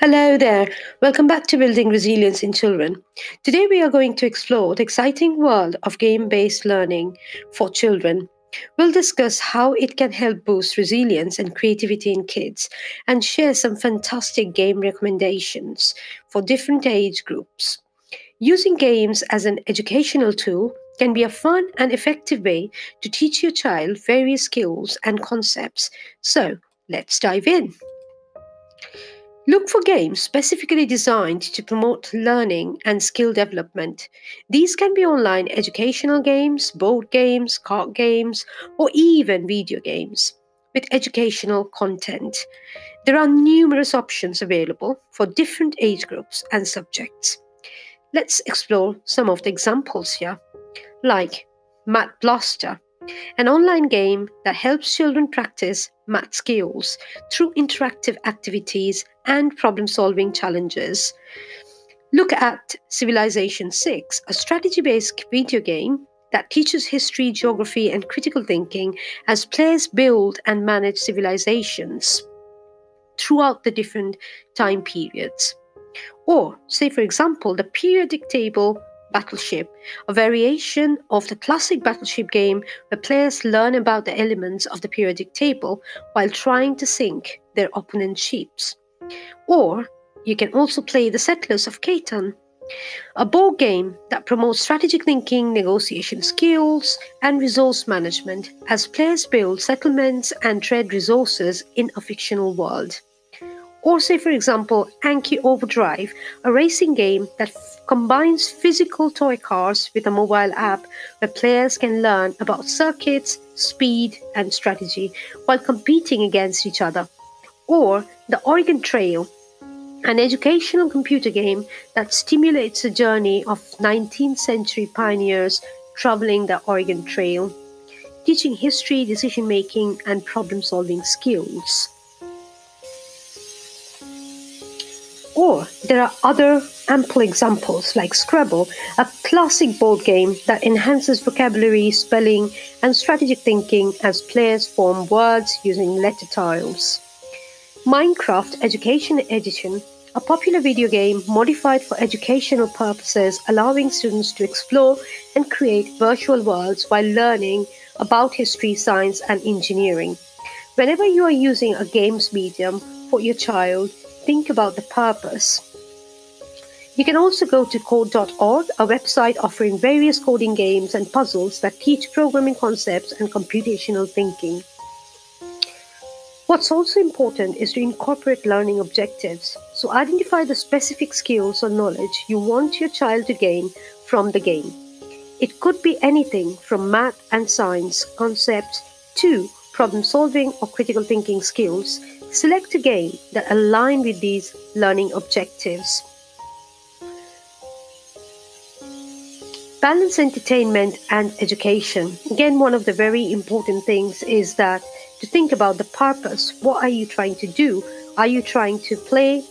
Hello there. Welcome back to Building Resilience in Children. Today we are going to explore the exciting world of game based learning for children. We'll discuss how it can help boost resilience and creativity in kids and share some fantastic game recommendations for different age groups. Using games as an educational tool can be a fun and effective way to teach your child various skills and concepts. So, let's dive in. Look for games specifically designed to promote learning and skill development. These can be online educational games, board games, card games, or even video games with educational content. There are numerous options available for different age groups and subjects. Let's explore some of the examples here, like Math Blaster, an online game that helps children practice math skills through interactive activities and problem solving challenges. Look at Civilization 6, a strategy based video game that teaches history, geography, and critical thinking as players build and manage civilizations throughout the different time periods. Or, say, for example, the periodic table battleship, a variation of the classic battleship game where players learn about the elements of the periodic table while trying to sink their opponent's ships. Or, you can also play the Settlers of Catan, a board game that promotes strategic thinking, negotiation skills, and resource management as players build settlements and trade resources in a fictional world. Or, say, for example, Anki Overdrive, a racing game that combines physical toy cars with a mobile app where players can learn about circuits, speed, and strategy while competing against each other. Or The Oregon Trail, an educational computer game that stimulates the journey of 19th century pioneers traveling the Oregon Trail, teaching history, decision making, and problem solving skills. Or there are other ample examples like Scrabble, a classic board game that enhances vocabulary, spelling, and strategic thinking as players form words using letter tiles. Minecraft Education Edition, a popular video game modified for educational purposes, allowing students to explore and create virtual worlds while learning about history, science, and engineering. Whenever you are using a games medium for your child, think about the purpose. You can also go to code.org, a website offering various coding games and puzzles that teach programming concepts and computational thinking. What's also important is to incorporate learning objectives. So identify the specific skills or knowledge you want your child to gain from the game. It could be anything from math and science concepts to problem solving or critical thinking skills. Select a game that align with these learning objectives. Balance entertainment and education. Again, one of the very important things is that to think about the purpose. What are you trying to do? Are you trying to play,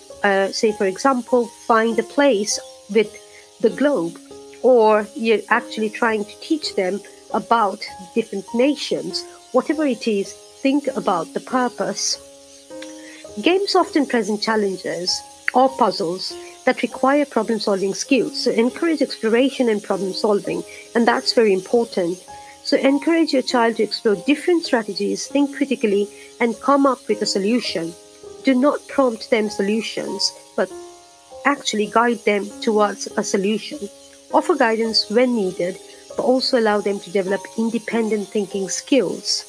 say, for example, find a place with the globe? Or you're actually trying to teach them about different nations? Whatever it is, think about the purpose. Games often present challenges or puzzles that require problem solving skills. So encourage exploration and problem solving, and that's very important. So encourage your child to explore different strategies, think critically, and come up with a solution. Do not prompt them solutions, but actually guide them towards a solution. Offer guidance when needed, but also allow them to develop independent thinking skills.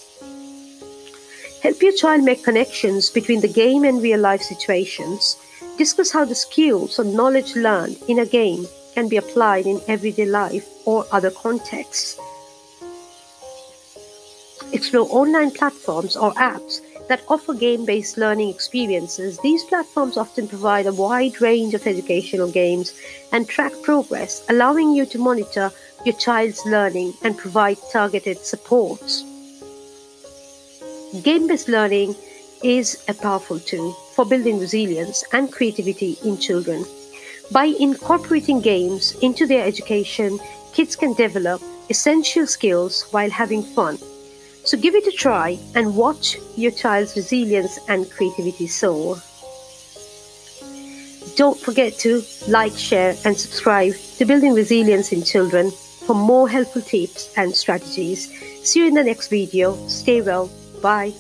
Help your child make connections between the game and real-life situations. Discuss how the skills or knowledge learned in a game can be applied in everyday life or other contexts. Explore online platforms or apps that offer game-based learning experiences. These platforms often provide a wide range of educational games and track progress, allowing you to monitor your child's learning and provide targeted supports. Game-based learning is a powerful tool for building resilience and creativity in children. By incorporating games into their education, kids can develop essential skills while having fun. So give it a try and watch your child's resilience and creativity soar. Don't forget to like, share, and subscribe to Building Resilience in Children for more helpful tips and strategies. See you in the next video. Stay well. Bye.